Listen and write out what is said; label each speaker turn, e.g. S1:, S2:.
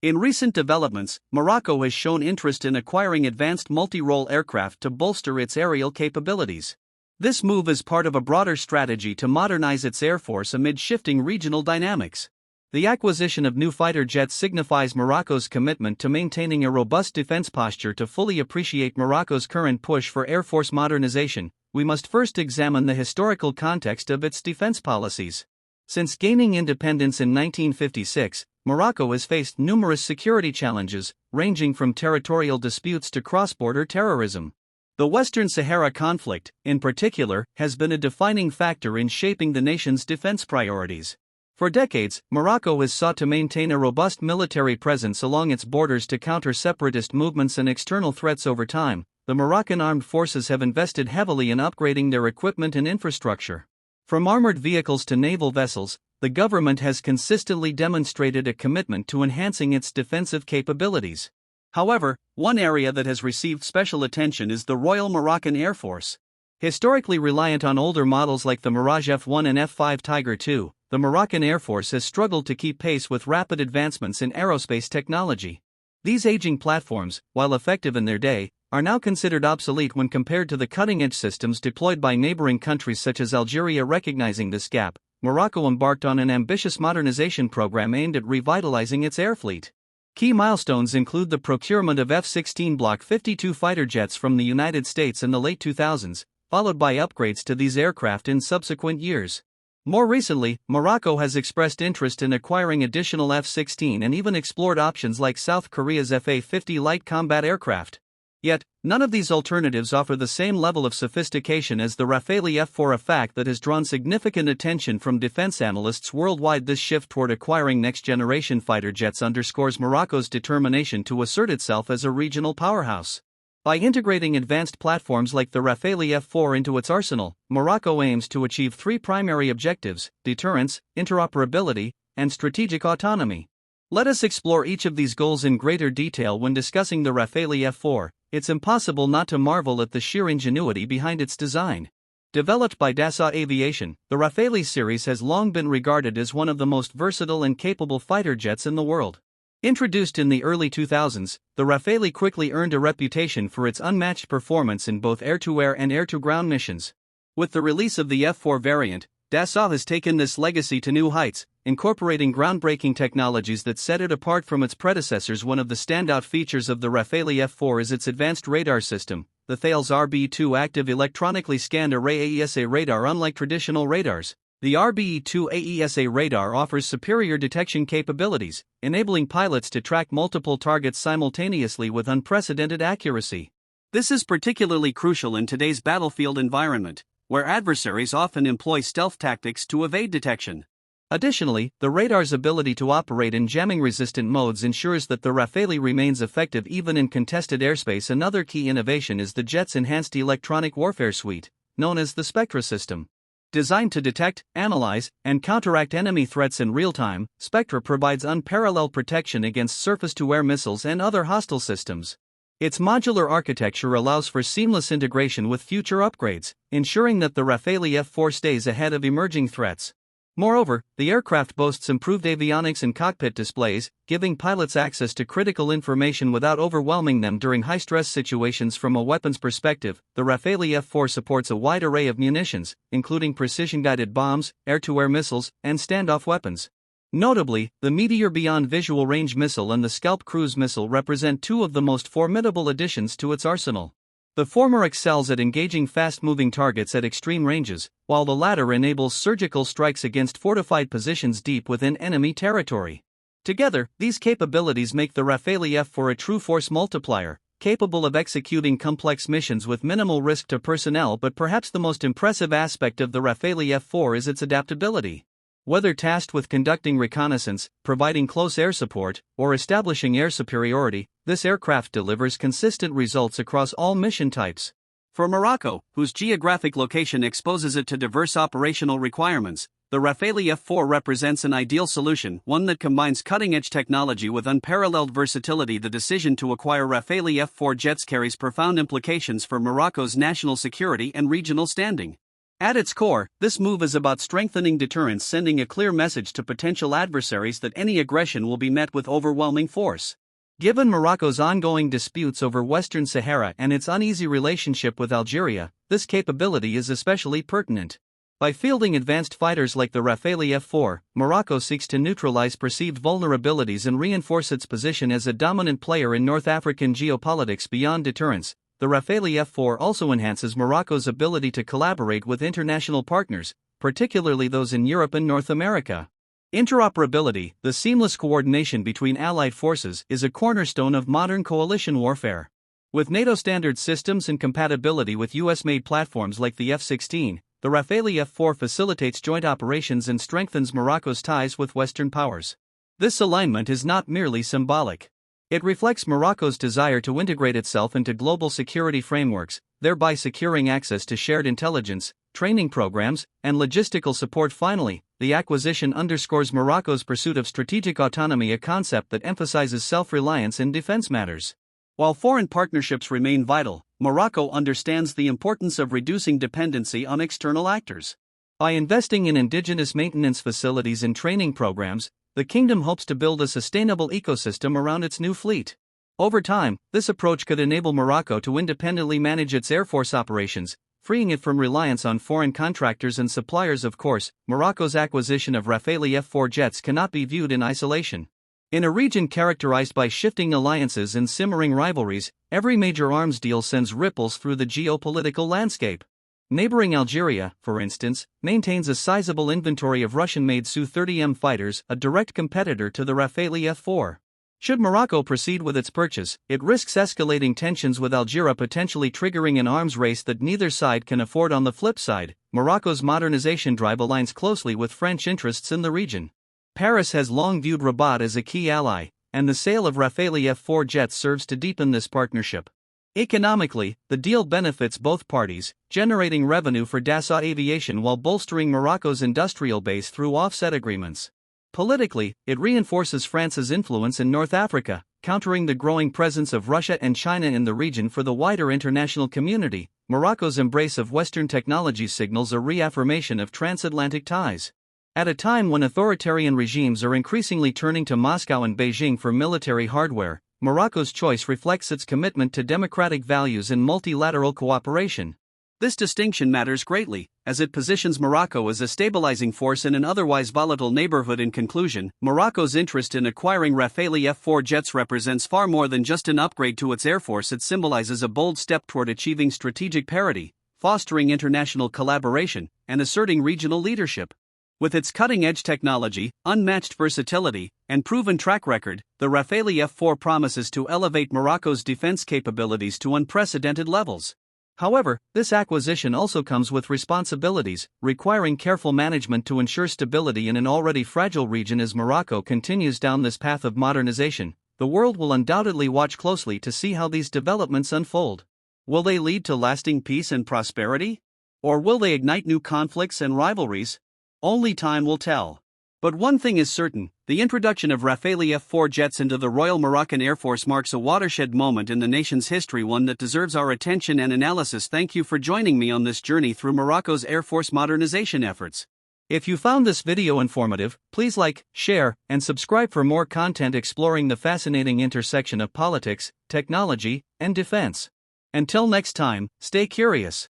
S1: In recent developments, Morocco has shown interest in acquiring advanced multi-role aircraft to bolster its aerial capabilities. This move is part of a broader strategy to modernize its air force amid shifting regional dynamics. The acquisition of new fighter jets signifies Morocco's commitment to maintaining a robust defense posture. To fully appreciate Morocco's current push for air force modernization, we must first examine the historical context of its defense policies. Since gaining independence in 1956, Morocco has faced numerous security challenges, ranging from territorial disputes to cross-border terrorism. The Western Sahara conflict, in particular, has been a defining factor in shaping the nation's defense priorities. For decades, Morocco has sought to maintain a robust military presence along its borders to counter separatist movements and external threats. Over time, the Moroccan armed forces have invested heavily in upgrading their equipment and infrastructure. From armored vehicles to naval vessels, the government has consistently demonstrated a commitment to enhancing its defensive capabilities. However, one area that has received special attention is the Royal Moroccan Air Force. Historically reliant on older models like the Mirage F-1 and F-5 Tiger II, the Moroccan Air Force has struggled to keep pace with rapid advancements in aerospace technology. These aging platforms, while effective in their day, are now considered obsolete when compared to the cutting-edge systems deployed by neighboring countries such as Algeria. Recognizing this gap, Morocco embarked on an ambitious modernization program aimed at revitalizing its air fleet. Key milestones include the procurement of F-16 Block 52 fighter jets from the United States in the late 2000s, followed by upgrades to these aircraft in subsequent years. More recently, Morocco has expressed interest in acquiring additional F-16 and even explored options like South Korea's Fa-50 light combat aircraft. Yet, none of these alternatives offer the same level of sophistication as the Rafale F-4, a fact that has drawn significant attention from defense analysts worldwide. This shift toward acquiring next-generation fighter jets underscores Morocco's determination to assert itself as a regional powerhouse. By integrating advanced platforms like the Rafale F-4 into its arsenal, Morocco aims to achieve three primary objectives: deterrence, interoperability, and strategic autonomy. Let us explore each of these goals in greater detail. When discussing the Rafale F-4, it's impossible not to marvel at the sheer ingenuity behind its design. Developed by Dassault Aviation, the Rafale series has long been regarded as one of the most versatile and capable fighter jets in the world. Introduced in the early 2000s, the Rafale quickly earned a reputation for its unmatched performance in both air-to-air and air-to-ground missions. With the release of the F-4 variant, Dassault has taken this legacy to new heights, incorporating groundbreaking technologies that set it apart from its predecessors. One of the standout features of the Rafale F-4 is its advanced radar system, the Thales RB2 Active Electronically Scanned Array AESA radar. Unlike traditional radars, the RBE-2 AESA radar offers superior detection capabilities, enabling pilots to track multiple targets simultaneously with unprecedented accuracy. This is particularly crucial in today's battlefield environment, where adversaries often employ stealth tactics to evade detection. Additionally, the radar's ability to operate in jamming-resistant modes ensures that the Rafale remains effective even in contested airspace. Another key innovation is the jet's enhanced electronic warfare suite, known as the Spectra system. Designed to detect, analyze, and counteract enemy threats in real time, Spectra provides unparalleled protection against surface-to-air missiles and other hostile systems. Its modular architecture allows for seamless integration with future upgrades, ensuring that the Rafale F-4 stays ahead of emerging threats. Moreover, the aircraft boasts improved avionics and cockpit displays, giving pilots access to critical information without overwhelming them during high-stress situations. From a weapons perspective, the Rafale F-4 supports a wide array of munitions, including precision-guided bombs, air-to-air missiles, and standoff weapons. Notably, the Meteor Beyond Visual Range missile and the Scalp cruise missile represent two of the most formidable additions to its arsenal. The former excels at engaging fast-moving targets at extreme ranges, while the latter enables surgical strikes against fortified positions deep within enemy territory. Together, these capabilities make the Rafale F-4 a true force multiplier, capable of executing complex missions with minimal risk to personnel. But perhaps the most impressive aspect of the Rafale F-4 is its adaptability. Whether tasked with conducting reconnaissance, providing close air support, or establishing air superiority, this aircraft delivers consistent results across all mission types. For Morocco, whose geographic location exposes it to diverse operational requirements, the Rafale F-4 represents an ideal solution, one that combines cutting-edge technology with unparalleled versatility. The decision to acquire Rafale F-4 jets carries profound implications for Morocco's national security and regional standing. At its core, this move is about strengthening deterrence, sending a clear message to potential adversaries that any aggression will be met with overwhelming force. Given Morocco's ongoing disputes over Western Sahara and its uneasy relationship with Algeria, this capability is especially pertinent. By fielding advanced fighters like the Rafale F-4, Morocco seeks to neutralize perceived vulnerabilities and reinforce its position as a dominant player in North African geopolitics. Beyond deterrence, the Rafale F-4 also enhances Morocco's ability to collaborate with international partners, particularly those in Europe and North America. Interoperability, the seamless coordination between allied forces, is a cornerstone of modern coalition warfare. With NATO standard systems and compatibility with US-made platforms like the F-16, the Rafale F-4 facilitates joint operations and strengthens Morocco's ties with Western powers. This alignment is not merely symbolic. It reflects Morocco's desire to integrate itself into global security frameworks, thereby securing access to shared intelligence, training programs, and logistical support. Finally, the acquisition underscores Morocco's pursuit of strategic autonomy, a concept that emphasizes self-reliance in defense matters. While foreign partnerships remain vital, Morocco understands the importance of reducing dependency on external actors. By investing in indigenous maintenance facilities and training programs, the kingdom hopes to build a sustainable ecosystem around its new fleet. Over time, this approach could enable Morocco to independently manage its air force operations, freeing it from reliance on foreign contractors and suppliers. Of course, Morocco's acquisition of Rafale F-4 jets cannot be viewed in isolation. In a region characterized by shifting alliances and simmering rivalries, every major arms deal sends ripples through the geopolitical landscape. Neighboring Algeria, for instance, maintains a sizable inventory of Russian-made Su-30M fighters, a direct competitor to the Rafale F-4. Should Morocco proceed with its purchase, it risks escalating tensions with Algeria, potentially triggering an arms race that neither side can afford. On the flip side, Morocco's modernization drive aligns closely with French interests in the region. Paris has long viewed Rabat as a key ally, and the sale of Rafale F-4 jets serves to deepen this partnership. Economically, the deal benefits both parties, generating revenue for Dassault Aviation while bolstering Morocco's industrial base through offset agreements. Politically, it reinforces France's influence in North Africa, countering the growing presence of Russia and China in the region. For the wider international community, Morocco's embrace of Western technologies signals a reaffirmation of transatlantic ties. At a time when authoritarian regimes are increasingly turning to Moscow and Beijing for military hardware, Morocco's choice reflects its commitment to democratic values and multilateral cooperation. This distinction matters greatly, as it positions Morocco as a stabilizing force in an otherwise volatile neighborhood. In conclusion, Morocco's interest in acquiring Rafale F-4 jets represents far more than just an upgrade to its air force. It symbolizes a bold step toward achieving strategic parity, fostering international collaboration, and asserting regional leadership. With its cutting-edge technology, unmatched versatility, and proven track record, the Rafale F-4 promises to elevate Morocco's defense capabilities to unprecedented levels. However, this acquisition also comes with responsibilities, requiring careful management to ensure stability in an already fragile region. As Morocco continues down this path of modernization, the world will undoubtedly watch closely to see how these developments unfold. Will they lead to lasting peace and prosperity? Or will they ignite new conflicts and rivalries? Only time will tell. But one thing is certain, the introduction of Rafale F-4 jets into the Royal Moroccan Air Force marks a watershed moment in the nation's history, one that deserves our attention and analysis. Thank you for joining me on this journey through Morocco's Air Force modernization efforts. If you found this video informative, please like, share, and subscribe for more content exploring the fascinating intersection of politics, technology, and defense. Until next time, stay curious.